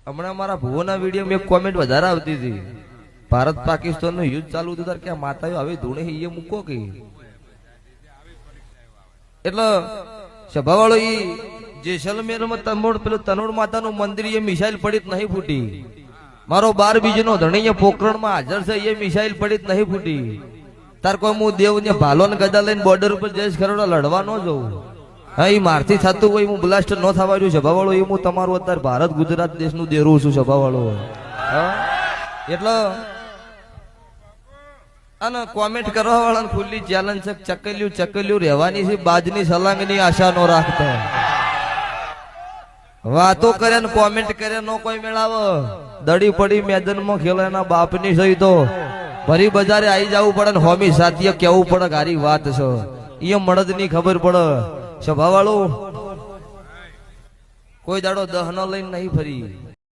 હમણાં મારા ભુવોના વિડીયોમાં એક કોમેન્ટ વધારે આવતી હતી, ભારત પાકિસ્તાન નું યુદ્ધ ચાલુ હતું ત્યારે ક્યાં માતાઓ હવે ધૂણે એ મૂકો કે એટલે સભાવાળો ઈ જેસલમેરમાં તનોડ માતાનું મંદિર એ મિસાઇલ પડી નહીં ફૂટી. મારો 12 બીજનો ધણી પોખરણમાં હાજર છે, એ મિસાઇલ પડી નહીં ફૂટી. તાર કોઈ હું દેવ ને ભાલો ને ગદા લઈને બોર્ડર ઉપર જઈશ ખરોડો લડવા ન જવું. હા એ મારથી થતું હોય હું બ્લાસ્ટ ન થવા રહ્યું સભાવાળો એ હું તમારું અત્યારે ભારત ગુજરાત દેશનું દેરું છું સભાવાળો. એટલે અને કોમેન્ટ કરવા વાળા ખુલ્લી ચેલેન્જ છે, ચકલ્યું રહેવાની છે, બાજની સલાંગની આશા નો રાખતા. વાતો કરે ને કોમેન્ટ કરે નો કોઈ મેળાવ. દડી પડી મેદાનમાં ખેલો એના બાપની સહી તો ભરી બજારે આવી જવું પડે ને હોમી સાથીએ કેવું પડે ગારી વાત છે એ મળદ ની ખબર પડે. સભાવાળું કોઈ દાડો દહનો લઈને નહીં ફરી.